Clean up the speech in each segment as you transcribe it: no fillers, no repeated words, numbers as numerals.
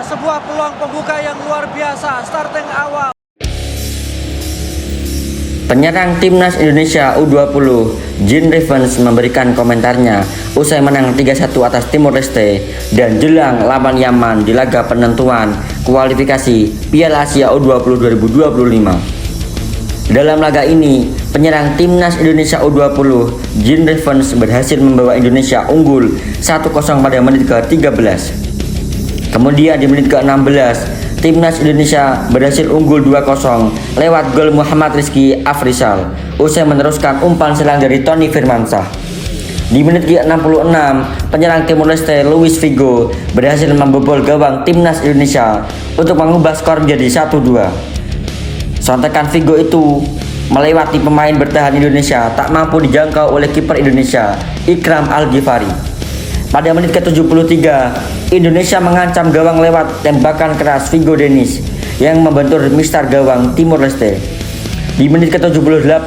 sebuah peluang pembuka yang luar biasa. Starting awal. Penyerang timnas Indonesia U20, Jean Revens memberikan komentarnya usai menang 3-1 atas Timor Leste dan jelang lawan Yaman di laga penentuan kualifikasi Piala Asia U20 2025. Dalam laga ini, penyerang timnas Indonesia U20, Jean Revens berhasil membawa Indonesia unggul 1-0 pada menit ke-13. Kemudian di menit ke-16, timnas Indonesia berhasil unggul 2-0 lewat gol Muhammad Rizky Afrizal usai meneruskan umpan serang dari Tony Firmansyah. Di menit ke-66, penyerang Timor Leste Luis Figo berhasil membobol gawang timnas Indonesia untuk mengubah skor menjadi 1-2. Sontakan Figo itu melewati pemain bertahan Indonesia tak mampu dijangkau oleh kiper Indonesia Ikram Al-Ghifari. Pada menit ke-73, Indonesia mengancam gawang lewat tembakan keras Figo Denis yang membentur mistar gawang Timor Leste. Di menit ke-78,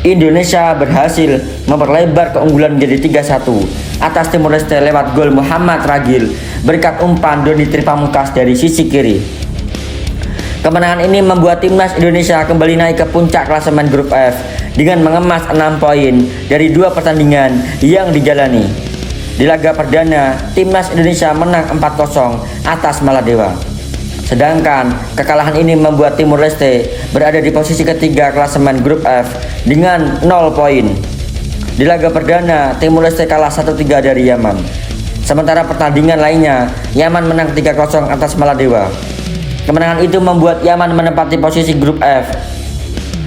Indonesia berhasil memperlebar keunggulan menjadi 3-1 atas Timor Leste lewat gol Muhammad Ragil berkat umpan Doni Tripamungkas dari sisi kiri. Kemenangan ini membuat timnas Indonesia kembali naik ke puncak klasemen grup F dengan mengemas 6 poin dari 2 pertandingan yang dijalani. Di laga perdana, timnas Indonesia menang 4-0 atas Maladewa. Sedangkan kekalahan ini membuat Timor Leste berada di posisi ketiga klasemen grup F dengan 0 poin. Di laga perdana, Timor Leste kalah 1-3 dari Yaman. Sementara pertandingan lainnya, Yaman menang 3-0 atas Maladewa. Kemenangan itu membuat Yaman menempati posisi grup F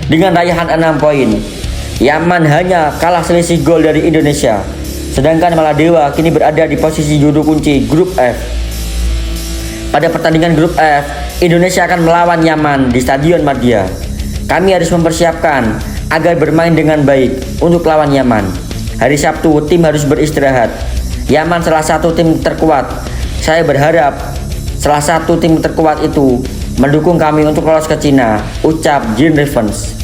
dengan raihan 6 poin. Yaman hanya kalah selisih gol dari Indonesia. Sedangkan Maladewa kini berada di posisi juru kunci grup F. Pada pertandingan grup F, Indonesia akan melawan Yaman di Stadion Madia. Kami harus mempersiapkan agar bermain dengan baik untuk lawan Yaman. Hari Sabtu tim harus beristirahat. Yaman salah satu tim terkuat. Saya berharap salah satu tim terkuat itu mendukung kami untuk lolos ke Cina, ucap Jean Revens.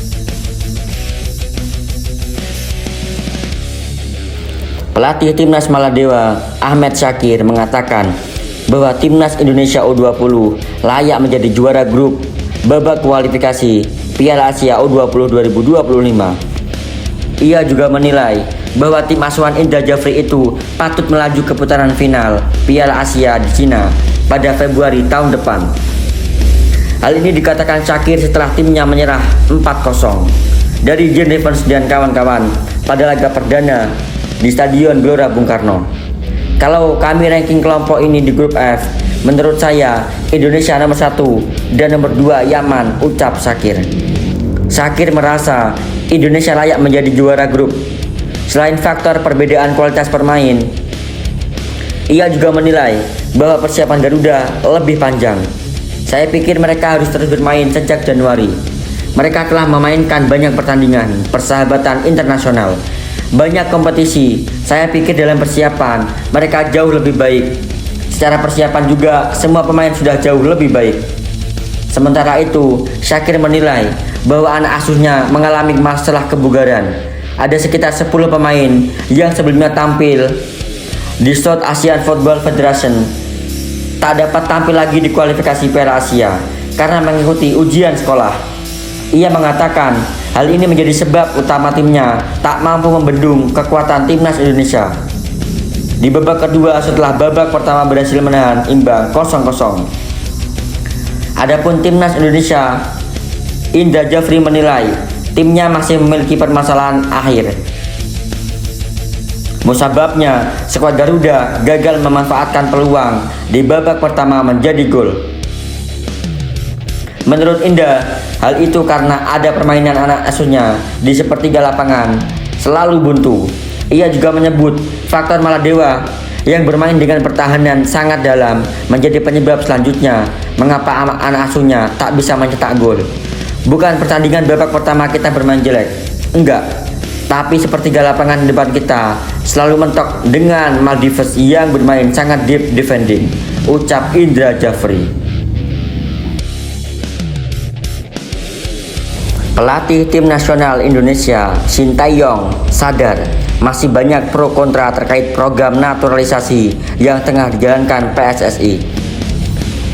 Pelatih timnas Maladewa, Ahmed Syakir, mengatakan bahwa timnas Indonesia U20 layak menjadi juara grup babak kualifikasi Piala Asia U20 2025. Ia juga menilai bahwa tim asuhan Indra Jafri itu patut melaju ke putaran final Piala Asia di Cina pada Februari tahun depan. Hal ini dikatakan Syakir setelah timnya menyerah 4-0 dari Jean Revens dan kawan-kawan pada laga perdana di Stadion Gelora Bung Karno. Kalau kami ranking kelompok ini di grup F, menurut saya Indonesia nomor 1 dan nomor 2 Yaman, ucap Syakir. Syakir merasa Indonesia layak menjadi juara grup. Selain faktor perbedaan kualitas permain, ia juga menilai bahwa persiapan Garuda lebih panjang. Saya pikir mereka harus terus bermain sejak Januari. Mereka telah memainkan banyak pertandingan persahabatan internasional, banyak kompetisi. Saya pikir dalam persiapan mereka jauh lebih baik. Secara persiapan juga semua pemain sudah jauh lebih baik. Sementara itu, Syakir menilai bahwa anak asuhnya mengalami masalah kebugaran. Ada sekitar 10 pemain yang sebelumnya tampil di South Asian Football Federation tak dapat tampil lagi di kualifikasi Piala Asia karena mengikuti ujian sekolah. Ia mengatakan hal ini menjadi sebab utama timnya tak mampu membendung kekuatan timnas Indonesia. Di babak kedua setelah babak pertama berhasil menahan imbang 0-0. Adapun timnas Indonesia, Indra Jafri menilai timnya masih memiliki permasalahan akhir. Musababnya, skuad Garuda gagal memanfaatkan peluang di babak pertama menjadi gol. Menurut Indra, hal itu karena ada permainan anak asuhnya di sepertiga lapangan selalu buntu. Ia juga menyebut faktor Maladewa yang bermain dengan pertahanan sangat dalam menjadi penyebab selanjutnya mengapa anak asuhnya tak bisa mencetak gol. Bukan pertandingan babak pertama kita bermain jelek, enggak. Tapi sepertiga lapangan depan kita selalu mentok dengan Maldives yang bermain sangat deep defending, ucap Indra Jafri. Pelatih tim nasional Indonesia, Sintayong, sadar masih banyak pro kontra terkait program naturalisasi yang tengah dijalankan PSSI.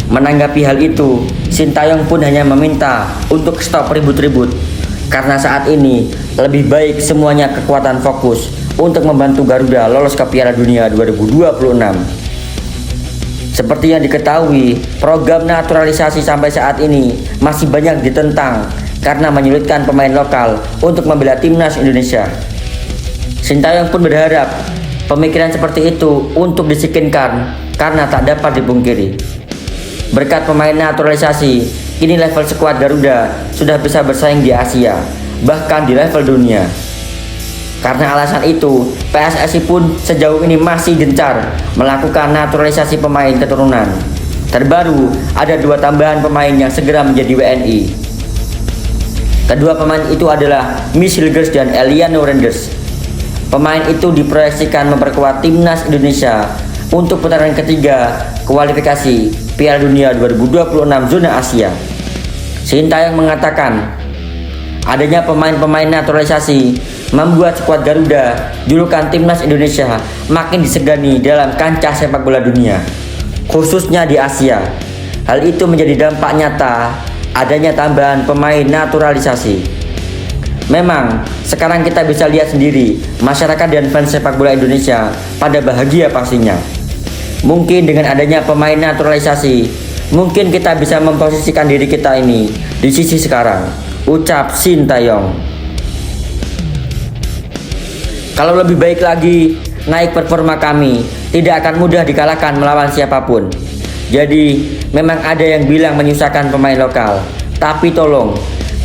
Menanggapi hal itu, Sintayong pun hanya meminta untuk stop ribut-ribut karena saat ini lebih baik semuanya kekuatan fokus untuk membantu Garuda lolos ke Piala Dunia 2026. Seperti yang diketahui, program naturalisasi sampai saat ini masih banyak ditentang karena menyulitkan pemain lokal untuk membela timnas Indonesia. Sintayong pun berharap pemikiran seperti itu untuk disikinkan karena tak dapat dipungkiri. Berkat pemain naturalisasi, kini level skuad Garuda sudah bisa bersaing di Asia, bahkan di level dunia. Karena alasan itu, PSSI pun sejauh ini masih gencar melakukan naturalisasi pemain keturunan. Terbaru, ada 2 tambahan pemain yang segera menjadi WNI. Kedua pemain itu adalah Mitch Hilgers dan Eliano Renders. Pemain itu diproyeksikan memperkuat timnas Indonesia untuk putaran ketiga kualifikasi Piala Dunia 2026 zona Asia. Sintayong mengatakan, adanya pemain-pemain naturalisasi membuat skuad Garuda julukan timnas Indonesia makin disegani dalam kancah sepak bola dunia, khususnya di Asia. Hal itu menjadi dampak nyata adanya tambahan pemain naturalisasi. Memang, sekarang kita bisa lihat sendiri, masyarakat dan fans sepak bola Indonesia pada bahagia pastinya. Mungkin dengan adanya pemain naturalisasi, mungkin kita bisa memposisikan diri kita ini di sisi sekarang, ucap Sintayong. Kalau lebih baik lagi, naik performa kami tidak akan mudah dikalahkan melawan siapapun. Jadi, memang ada yang bilang menyusahkan pemain lokal, tapi tolong,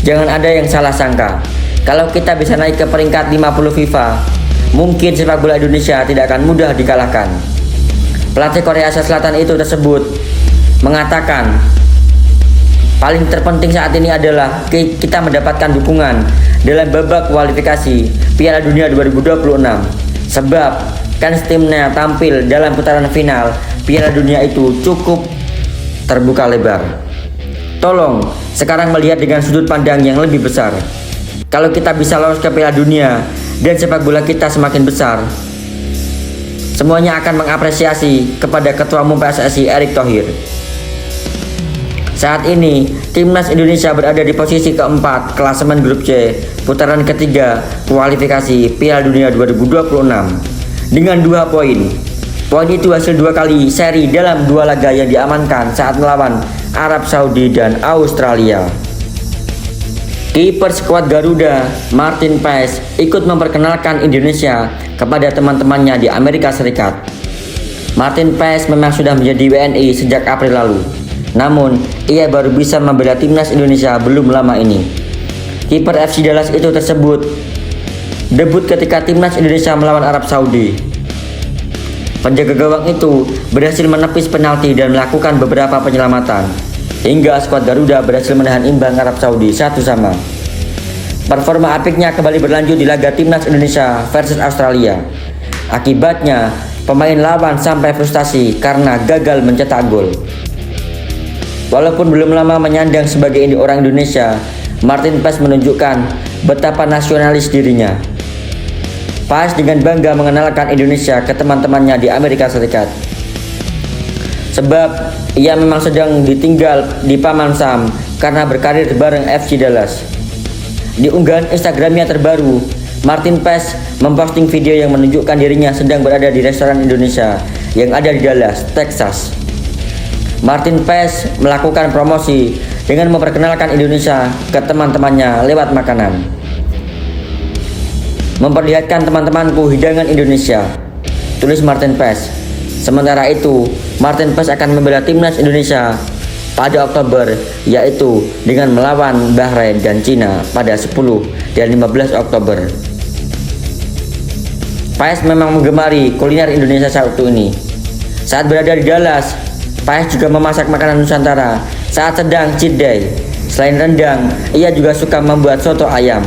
jangan ada yang salah sangka. Kalau kita bisa naik ke peringkat 50 FIFA, mungkin sepak bola Indonesia tidak akan mudah dikalahkan. Pelatih Korea Selatan itu tersebut mengatakan, paling terpenting saat ini adalah kita mendapatkan dukungan dalam babak kualifikasi Piala Dunia 2026. Sebab kan timnya tampil dalam putaran final Piala Dunia itu cukup terbuka lebar. Tolong sekarang melihat dengan sudut pandang yang lebih besar. Kalau kita bisa lolos ke Piala Dunia dan sepak bola kita semakin besar, semuanya akan mengapresiasi kepada Ketua Umum PSSI Erick Thohir. Saat ini, timnas Indonesia berada di posisi keempat klasemen grup C putaran ketiga kualifikasi Piala Dunia 2026 dengan 2 poin. Poin itu hasil 2 kali seri dalam 2 laga yang diamankan saat melawan Arab Saudi dan Australia. Kiper skuad Garuda, Martin Paes, ikut memperkenalkan Indonesia kepada teman-temannya di Amerika Serikat. Martin Paes memang sudah menjadi WNI sejak April lalu. Namun, ia baru bisa membela timnas Indonesia belum lama ini. Kiper FC Dallas itu tersebut debut ketika timnas Indonesia melawan Arab Saudi. Penjaga gawang itu berhasil menepis penalti dan melakukan beberapa penyelamatan, hingga skuad Garuda berhasil menahan imbang Arab Saudi 1-1. Performa apiknya kembali berlanjut di laga timnas Indonesia versus Australia. Akibatnya, pemain lawan sampai frustasi karena gagal mencetak gol. Walaupun belum lama menyandang sebagai orang Indonesia, Martin Paes menunjukkan betapa nasionalis dirinya. Paes dengan bangga mengenalkan Indonesia ke teman-temannya di Amerika Serikat. Sebab ia memang sedang ditinggal di Paman Sam karena berkarir bareng FC Dallas. Di unggahan Instagramnya terbaru, Martin Paes memposting video yang menunjukkan dirinya sedang berada di restoran Indonesia yang ada di Dallas, Texas. Martin Paes melakukan promosi dengan memperkenalkan Indonesia ke teman-temannya lewat makanan. Memperlihatkan teman-temanku hidangan Indonesia, tulis Martin Paes. Sementara itu, Martin Paes akan membela timnas Indonesia pada Oktober, yaitu dengan melawan Bahrain dan Cina pada 10 dan 15 Oktober. Paes memang menggemari kuliner Indonesia saat ini. Saat berada di Dallas, Paes juga memasak makanan Nusantara saat sedang cheat day. Selain rendang, ia juga suka membuat soto ayam.